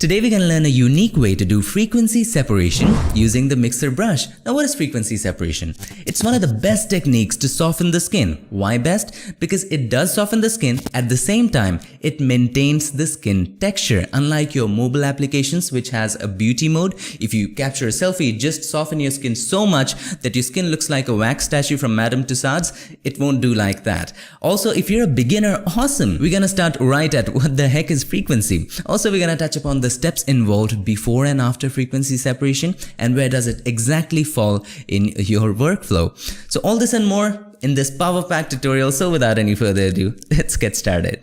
Today we're going to learn a unique way to do frequency separation using the mixer brush. Now what is frequency separation? It's one of the best techniques to soften the skin. Why best? Because it does soften the skin, at the same time it maintains the skin texture. Unlike your mobile applications which has a beauty mode, if you capture a selfie, just soften your skin so much that your skin looks like a wax statue from Madame Tussauds. It won't do like that. Also, if you're a beginner, awesome! We're gonna start right at what the heck is frequency. Also, we're gonna touch upon the steps involved before and after frequency separation and where does it exactly fall in your workflow. So all this and more in this power pack tutorial. So without any further ado, let's get started.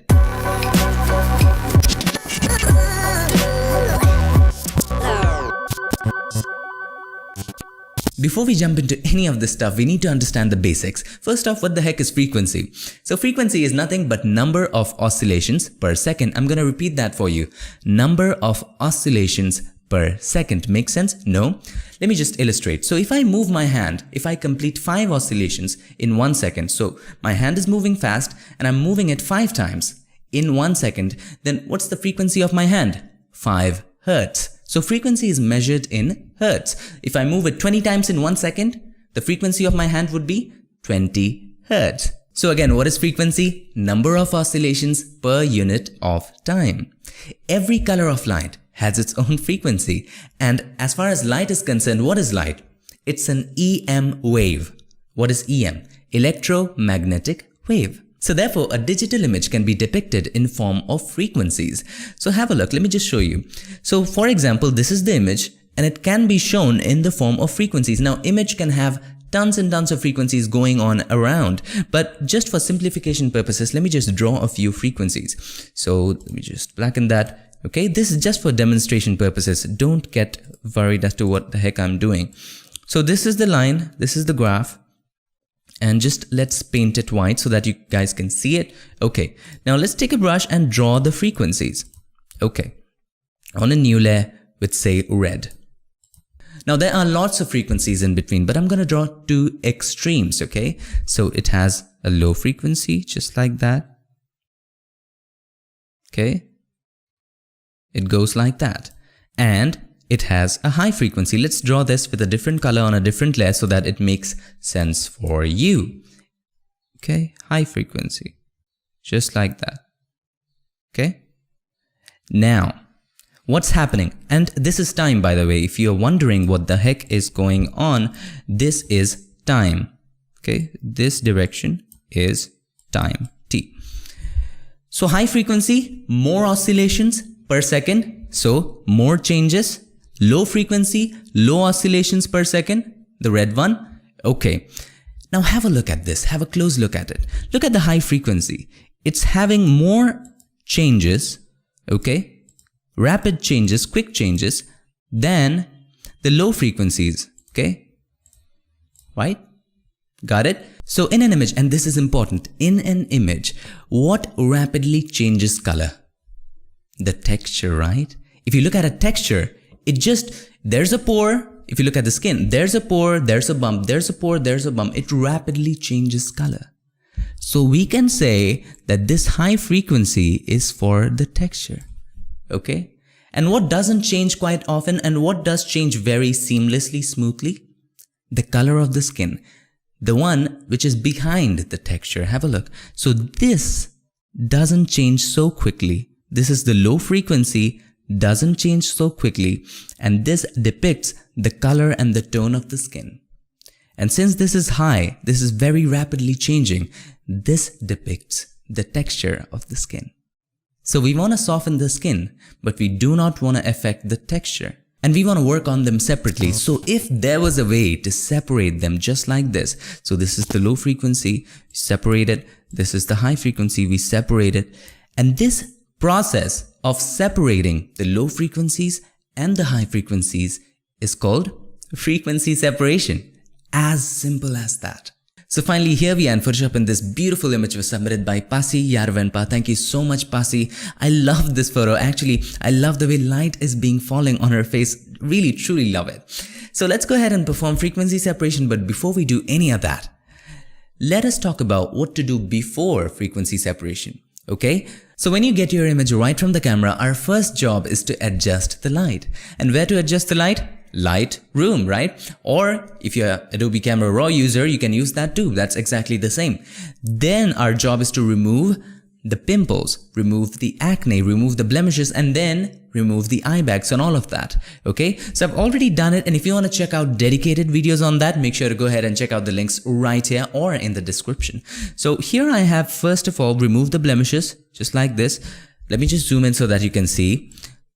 Before we jump into any of this stuff, we need to understand the basics. First off, what the heck is frequency? So frequency is nothing but number of oscillations per second. I'm gonna repeat that for you. Number of oscillations per second. Makes sense? No? Let me just illustrate. So if I move my hand, if I complete 5 oscillations in 1 second, so my hand is moving fast and I'm moving it 5 times in 1 second, then what's the frequency of my hand? 5 Hertz. So frequency is measured in Hertz. If I move it 20 times in 1 second, the frequency of my hand would be 20 Hertz. So again, what is frequency? Number of oscillations per unit of time. Every color of light has its own frequency. And as far as light is concerned, what is light? It's an EM wave. What is EM? Electromagnetic wave. So therefore, a digital image can be depicted in form of frequencies. So have a look, let me just show you. So for example, this is the image and it can be shown in the form of frequencies. Now image can have tons and tons of frequencies going on around, but just for simplification purposes, let me just draw a few frequencies. So let me just blacken that. Okay, this is just for demonstration purposes. Don't get worried as to what the heck I'm doing. So this is the line, this is the graph. And just let's paint it white so that you guys can see it. Okay, now let's take a brush and draw the frequencies. Okay, on a new layer with say red. Now there are lots of frequencies in between, but I'm gonna draw 2 extremes, okay? So it has a low frequency, just like that. Okay, it goes like that. And it has a high frequency. Let's draw this with a different color on a different layer so that it makes sense for you. Okay, high frequency, just like that. Okay, now what's happening? And this is time, by the way. If you're wondering what the heck is going on, this is time. Okay, this direction is time, t. So high frequency, more oscillations per second, so more changes. Low frequency, low oscillations per second, the red one. Okay, now have a look at this, have a close look at it. Look at the high frequency. It's having more changes, okay, rapid changes, quick changes than the low frequencies, okay, right? Got it? So in an image, and this is important, in an image, what rapidly changes color? The texture, right? If you look at a texture, it just, there's a pore. If you look at the skin, there's a pore, there's a bump, there's a pore, there's a bump. It rapidly changes color. So we can say that this high frequency is for the texture. Okay? And what doesn't change quite often and what does change very seamlessly, smoothly? The color of the skin. The one which is behind the texture. Have a look. So this doesn't change so quickly. This is the low frequency, doesn't change so quickly, and this depicts the color and the tone of the skin. And since this is high, this is very rapidly changing, this depicts the texture of the skin. So we want to soften the skin, but we do not want to affect the texture. And we want to work on them separately. So if there was a way to separate them just like this, so this is the low frequency, we separate it, this is the high frequency, we separate it, and this process of separating the low frequencies and the high frequencies is called frequency separation. As simple as that. So finally here we are in Photoshop and this beautiful image was submitted by Pasi Yarvenpa. Thank you so much, Pasi. I love this photo. Actually, I love the way light is being falling on her face. Really, truly love it. So let's go ahead and perform frequency separation. But before we do any of that, let us talk about what to do before frequency separation. Okay, So when you get your image right from the camera, our first job is to adjust the light. And where to adjust the light? Lightroom, right? Or if you're an Adobe Camera Raw user, you can use that too. That's exactly the same. Then our job is to remove the pimples, remove the acne, remove the blemishes, and then remove the eye bags and all of that. Okay, so I've already done it, and if you want to check out dedicated videos on that, make sure to go ahead and check out the links right here or in the description. So here I have first of all removed the blemishes just like this. Let me just zoom in so that you can see.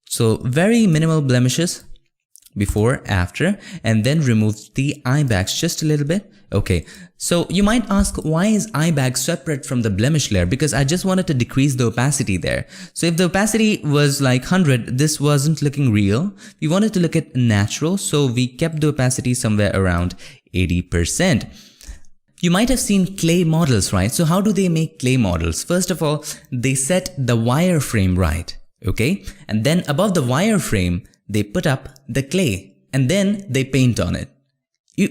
So very minimal blemishes before, after, and then remove the eye bags just a little bit. Okay, so you might ask, why is eye bag separate from the blemish layer? Because I just wanted to decrease the opacity there. So if the opacity was like 100, this wasn't looking real. We wanted to look at natural, so we kept the opacity somewhere around 80%. You might have seen clay models, right? So how do they make clay models? First of all, they set the wireframe right, okay? And then above the wireframe, they put up the clay and then they paint on it.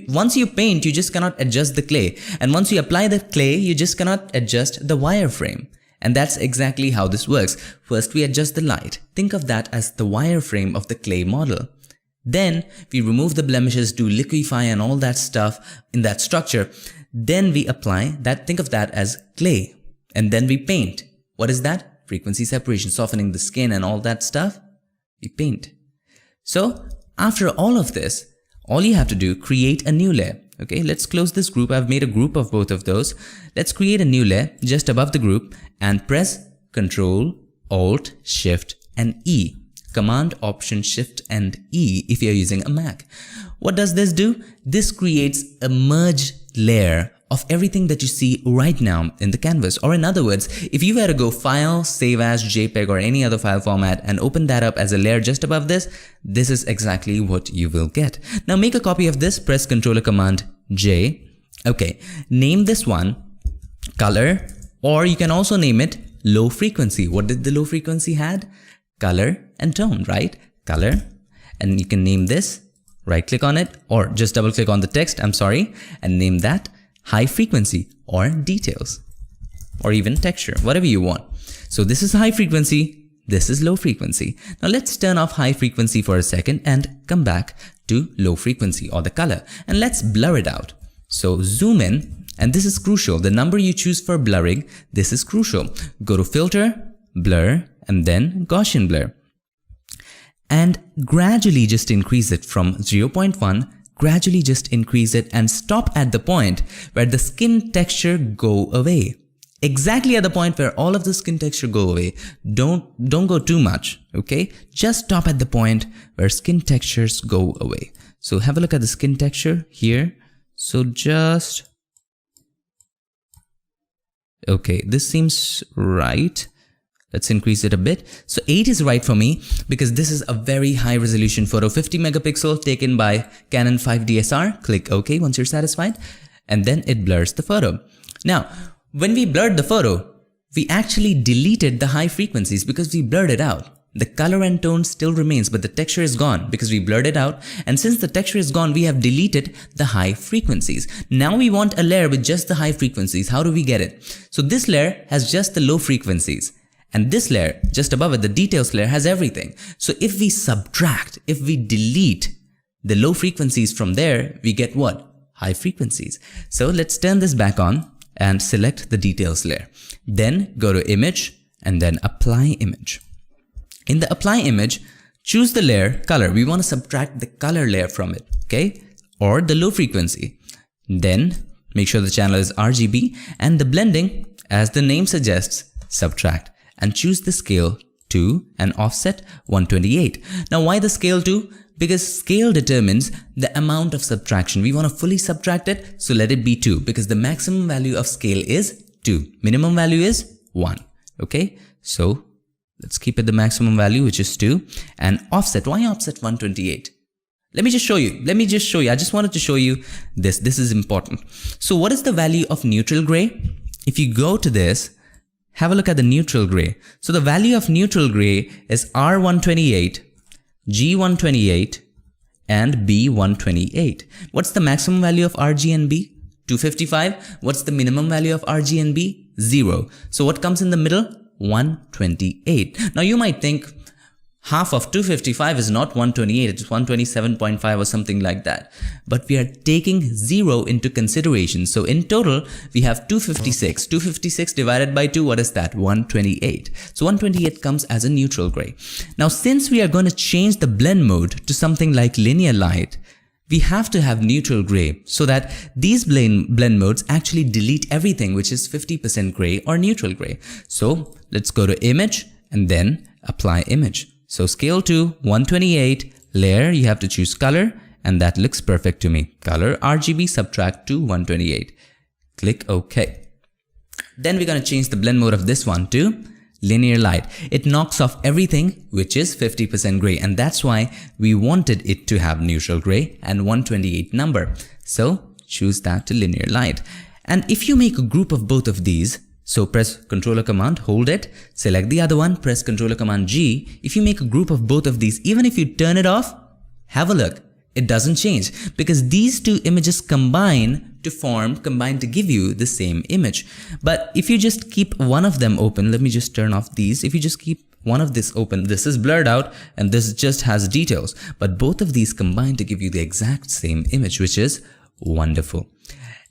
Once you paint, you just cannot adjust the clay. And once you apply the clay, you just cannot adjust the wireframe. And that's exactly how this works. First, we adjust the light. Think of that as the wireframe of the clay model. Then we remove the blemishes, do liquefy and all that stuff in that structure. Then we apply that, think of that as clay. And then we paint. What is that? Frequency separation, softening the skin and all that stuff. We paint. So after all of this, all you have to do, create a new layer. Okay, let's close this group. I've made a group of both of those. Let's create a new layer just above the group and press Ctrl, Alt, Shift and E. Command, Option, Shift and E if you're using a Mac. What does this do? This creates a merge layer of everything that you see right now in the canvas. Or in other words, if you were to go File, Save as, JPEG or any other file format and open that up as a layer just above this, this is exactly what you will get. Now make a copy of this, press Ctrl or Command J. Okay, name this one Color, or you can also name it Low Frequency. What did the low frequency had? Color and tone, right? Color. And you can name this, right click on it, or just double click on the text, I'm sorry, and name that High Frequency or Details, or even Texture, whatever you want. So this is high frequency, this is low frequency. Now let's turn off high frequency for a second and come back to low frequency or the color, and let's blur it out. So zoom in, and this is crucial. The number you choose for blurring, this is crucial. Go to Filter, Blur, and then Gaussian Blur. And gradually just increase it from 0.1, gradually just increase it and stop at the point where the skin texture go away. Exactly at the point where all of the skin texture go away. Don't go too much, okay? Just stop at the point where skin textures go away. So have a look at the skin texture here. So just, okay, this seems right. Let's increase it a bit. So 8 is right for me because this is a very high resolution photo, 50 megapixel taken by Canon 5D SR. Click OK once you're satisfied, and then it blurs the photo. Now, when we blurred the photo, we actually deleted the high frequencies because we blurred it out. The color and tone still remains, but the texture is gone because we blurred it out. And since the texture is gone, we have deleted the high frequencies. Now we want a layer with just the high frequencies. How do we get it? So this layer has just the low frequencies. And this layer, just above it, the details layer, has everything. So if we subtract, if we delete the low frequencies from there, we get what? High frequencies. So let's turn this back on and select the details layer. Then go to Image and then Apply Image. In the Apply Image, choose the layer Color. We want to subtract the color layer from it, okay? Or the low frequency. Then make sure the channel is RGB, and the blending, as the name suggests, subtract. And choose the scale 2 and offset 128. Now why the scale 2? Because scale determines the amount of subtraction. We want to fully subtract it, so let it be 2 because the maximum value of scale is 2. Minimum value is 1. Okay, so let's keep it the maximum value, which is 2. And offset, why offset 128? Let me just show you. I just wanted to show you this. This is important. So what is the value of neutral gray? If you go to this, have a look at the neutral gray. So the value of neutral gray is R128, G128, and B128. What's the maximum value of RG and B? 255. What's the minimum value of RG and B? 0. So what comes in the middle? 128. Now you might think half of 255 is not 128, it's 127.5 or something like that. But we are taking 0 into consideration. So in total, we have 256. 256 divided by 2, what is that? 128. So 128 comes as a neutral gray. Now since we are going to change the blend mode to something like linear light, we have to have neutral gray so that these blend modes actually delete everything which is 50% gray or neutral gray. So let's go to image and then apply image. So scale to 128, layer, you have to choose color, and that looks perfect to me. Color, RGB, subtract to 128. Click OK. Then we're going to change the blend mode of this one to linear light. It knocks off everything which is 50% gray, and that's why we wanted it to have neutral gray and 128 number. So choose that to linear light. And if you make a group of both of these, so press Ctrl or Command, hold it, select the other one, press Ctrl or Command G. If you make a group of both of these, even if you turn it off, have a look. It doesn't change because these two images combine to give you the same image. But if you just keep one of them open, let me just turn off these. If you just keep one of this open, this is blurred out and this just has details. But both of these combine to give you the exact same image, which is wonderful.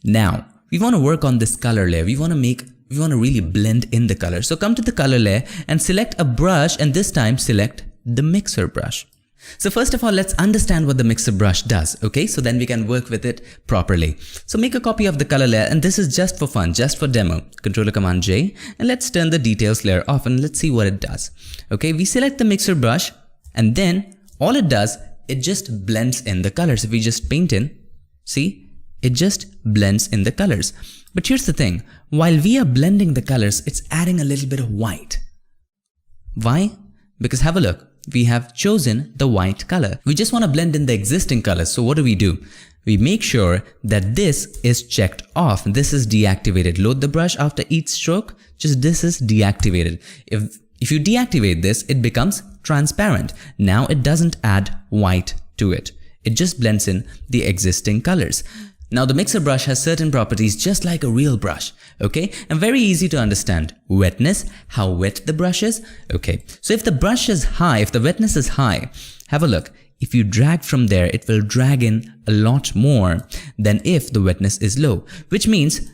Now, we want to work on this color layer. We want to really blend in the color. So come to the color layer and select a brush, and this time select the mixer brush. So first of all, let's understand what the mixer brush does, okay? So then we can work with it properly. So make a copy of the color layer, and this is just for fun, just for demo. Ctrl or Command J, and let's turn the details layer off and let's see what it does. Okay, we select the mixer brush, and then all it does, it just blends in the colors. If we just paint in, see, it just blends in the colors. But here's the thing, while we are blending the colors, it's adding a little bit of white. Why? Because have a look, we have chosen the white color. We just want to blend in the existing colors. So what do? We make sure that this is checked off. This is deactivated. Load the brush after each stroke, just this is deactivated. If you deactivate this, it becomes transparent. Now it doesn't add white to it. It just blends in the existing colors. Now the mixer brush has certain properties just like a real brush, okay? And very easy to understand. Wetness, how wet the brush is, okay? So if the brush is high, if the wetness is high, have a look. If you drag from there, it will drag in a lot more than if the wetness is low, which means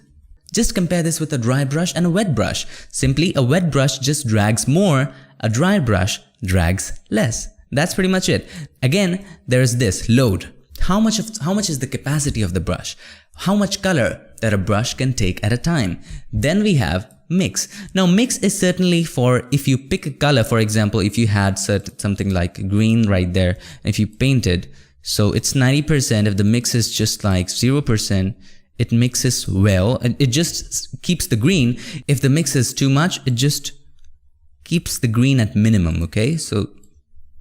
just compare this with a dry brush and a wet brush. Simply a wet brush just drags more, a dry brush drags less. That's pretty much it. Again, there is this load. How much is the capacity of the brush? How much color that a brush can take at a time? Then we have mix. Now mix is certainly for if you pick a color, for example, if you had something like green right there, if you painted, so it's 90%. If the mix is just like 0%, it mixes well and it just keeps the green. If the mix is too much, it just keeps the green at minimum, okay? So,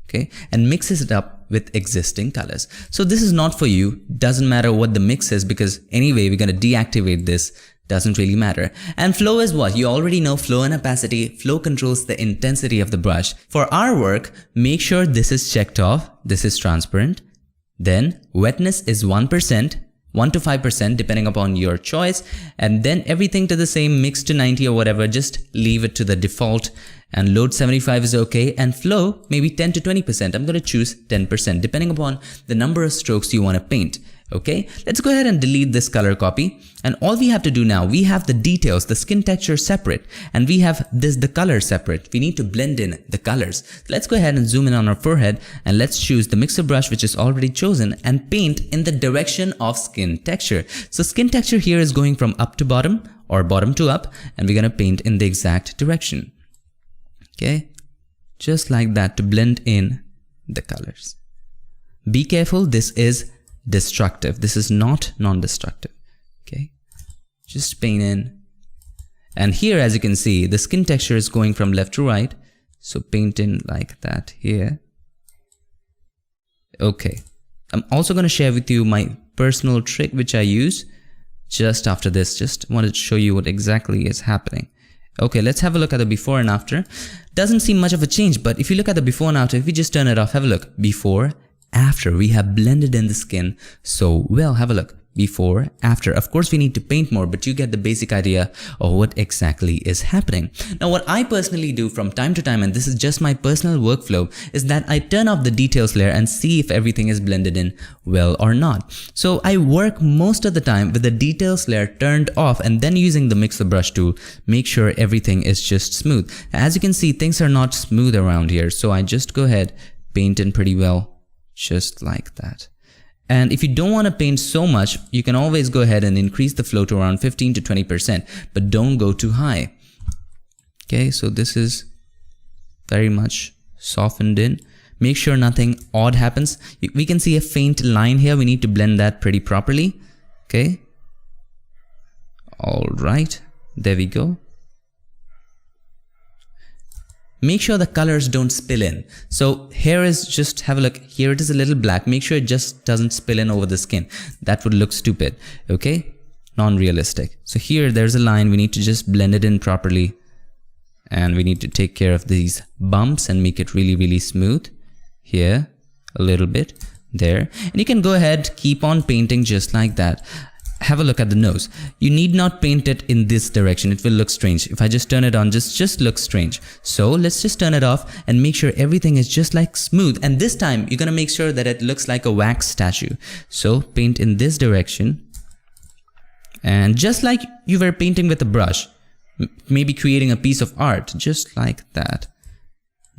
okay, and mixes it up with existing colors. So this is not for you, doesn't matter what the mix is because anyway we're going to deactivate this, doesn't really matter. And flow is what? You already know flow and opacity. Flow controls the intensity of the brush. For our work, make sure this is checked off, this is transparent. Then wetness is 1%, 1 to 5% depending upon your choice, and then everything to the same, mix to 90 or whatever, just leave it to the default. And load 75 is okay, and flow maybe 10 to 20%. I'm going to choose 10% depending upon the number of strokes you want to paint. Okay, let's go ahead and delete this color copy, and all we have to do now, we have the details, the skin texture separate, and we have the color separate. We need to blend in the colors. Let's go ahead and zoom in on our forehead, and let's choose the mixer brush which is already chosen and paint in the direction of skin texture. So skin texture here is going from up to bottom or bottom to up, and we're going to paint in the exact direction. Okay, just like that to blend in the colors. Be careful, this is destructive. This is not non-destructive. Okay, just paint in. And here, as you can see, the skin texture is going from left to right. So paint in like that here. Okay, I'm also going to share with you my personal trick which I use just after this. Just wanted to show you what exactly is happening. Okay, let's have a look at the before and after. Doesn't seem much of a change, but if you look at the before and after, if we just turn it off, have a look. Before, after, we have blended in the skin so well. Have a look. before, after. Of course, we need to paint more, but you get the basic idea of what exactly is happening. Now, what I personally do from time to time, and this is just my personal workflow, is that I turn off the details layer and see if everything is blended in well or not. So I work most of the time with the details layer turned off and then using the mixer brush tool, make sure everything is just smooth. As you can see, things are not smooth around here. So I just go ahead, paint in pretty well, just like that. And if you don't want to paint so much, you can always go ahead and increase the flow to around 15 to 20%, but don't go too high. Okay, so this is very much softened in. Make sure nothing odd happens. We can see a faint line here. We need to blend that pretty properly. Okay. All right, there we go. Make sure the colors don't spill in. So here is just, have a look, here it is a little black. Make sure it just doesn't spill in over the skin. That would look stupid, okay? Non-realistic. So here there's a line, we need to just blend it in properly. And we need to take care of these bumps and make it really, really smooth. Here, a little bit, there. And you can go ahead, keep on painting just like that. Have a look at the nose. You need not paint it in this direction. It will look strange. If I just turn it on, just looks strange. So let's just turn it off and make sure everything is just like smooth. And this time you're gonna make sure that it looks like a wax statue. So paint in this direction. And just like you were painting with a brush, maybe creating a piece of art, just like that.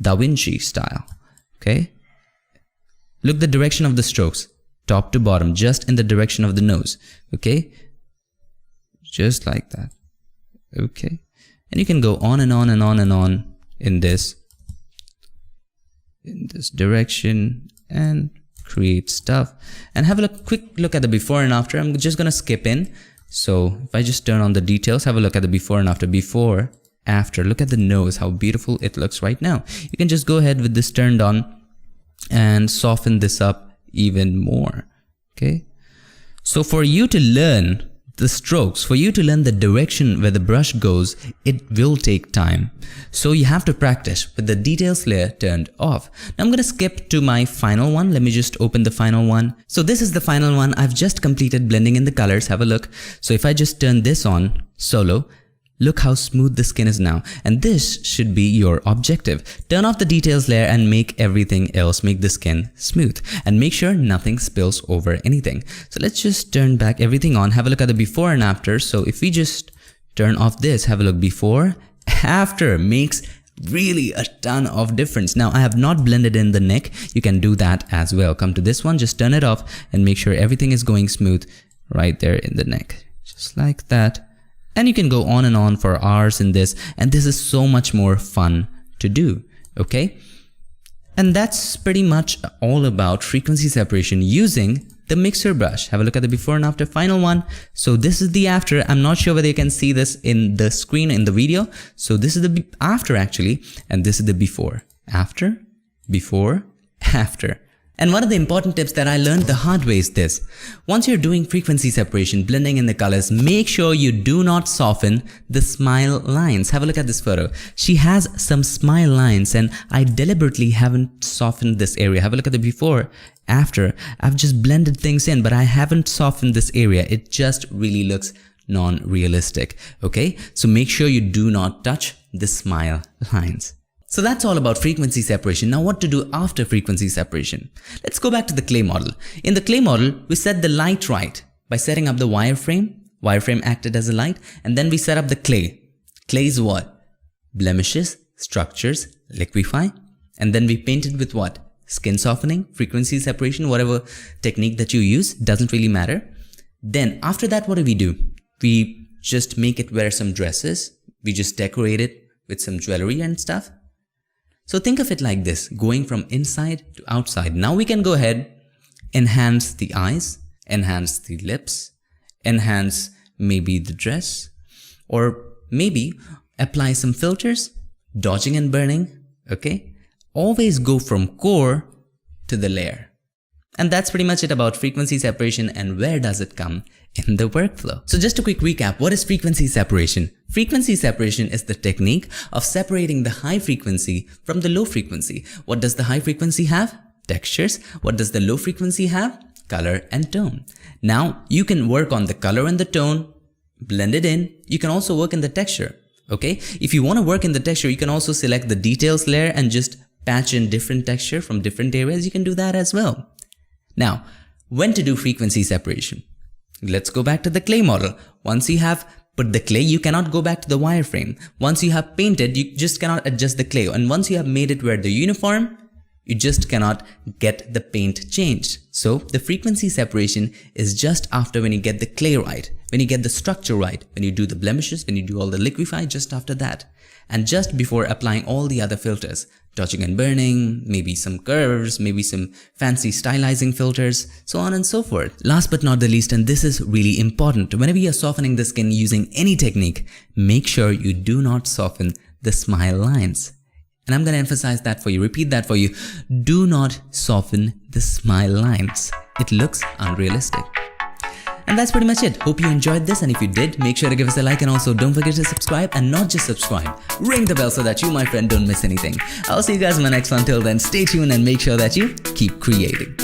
Da Vinci style, okay? Look the direction of the strokes. Top to bottom, just in the direction of the nose, okay? Just like that, okay? And you can go on and on and on and on in this direction and create stuff. And have a quick look at the before and after. I'm just gonna skip in. So if I just turn on the details, have a look at the before and after. Before, after, look at the nose, how beautiful it looks right now. You can just go ahead with this turned on and soften this up even more, okay? So for you to learn the strokes, for you to learn the direction where the brush goes, it will take time. So you have to practice with the details layer turned off. Now I'm gonna skip to my final one. Let me just open the final one. So this is the final one. I've just completed blending in the colors. Have a look. So if I just turn this on solo, look how smooth the skin is now. And this should be your objective. Turn off the details layer and make everything else, make the skin smooth. And make sure nothing spills over anything. So let's just turn back everything on. Have a look at the before and after. So if we just turn off this, have a look before, after, makes really a ton of difference. Now I have not blended in the neck. You can do that as well. Come to this one, just turn it off and make sure everything is going smooth right there in the neck. Just like that. And you can go on and on for hours in this, and this is so much more fun to do, okay? And that's pretty much all about frequency separation using the mixer brush. Have a look at the before and after final one. So this is the after. I'm not sure whether you can see this in the screen in the video. So this is the after actually, and this is the before. After, before, after. And one of the important tips that I learned the hard way is this. Once you're doing frequency separation, blending in the colors, make sure you do not soften the smile lines. Have a look at this photo. She has some smile lines and I deliberately haven't softened this area. Have a look at the before, after. I've just blended things in, but I haven't softened this area. It just really looks non-realistic, okay? So make sure you do not touch the smile lines. So that's all about frequency separation. Now what to do after frequency separation? Let's go back to the clay model. In the clay model, we set the light right by setting up the wireframe. Wireframe acted as a light, and then we set up the clay. Clay is what? Blemishes, structures, liquefy, and then we painted with what? Skin softening, frequency separation, whatever technique that you use, doesn't really matter. Then after that, what do? We just make it wear some dresses. We just decorate it with some jewelry and stuff. So think of it like this, going from inside to outside. Now we can go ahead, enhance the eyes, enhance the lips, enhance maybe the dress, or maybe apply some filters, dodging and burning, okay? Always go from core to the layer. And that's pretty much it about frequency separation and where does it come in the workflow. So just a quick recap, what is frequency separation? Frequency separation is the technique of separating the high frequency from the low frequency. What does the high frequency have? Textures. What does the low frequency have? color and tone. Now you can work on the color and the tone, blend it in. You can also work in the texture. Okay, if you want to work in the texture, you can also select the details layer and just patch in different texture from different areas. You can do that as well. Now, when to do frequency separation? Let's go back to the clay model. Once you have put the clay, you cannot go back to the wireframe. Once you have painted, you just cannot adjust the clay. And once you have made it where they're uniform, you just cannot get the paint changed. So the frequency separation is just after when you get the clay right, when you get the structure right, when you do the blemishes, when you do all the liquify, just after that. And just before applying all the other filters, touching and burning, maybe some curves, maybe some fancy stylizing filters, so on and so forth. Last but not the least, and this is really important, whenever you are softening the skin using any technique, make sure you do not soften the smile lines. And I'm going to emphasize that for you, repeat that for you. Do not soften the smile lines. It looks unrealistic. And that's pretty much it. Hope you enjoyed this, and if you did, make sure to give us a like, and also don't forget to subscribe, and not just subscribe, ring the bell so that you, my friend, don't miss anything. I'll see you guys in my next one. Till then, stay tuned and make sure that you keep creating.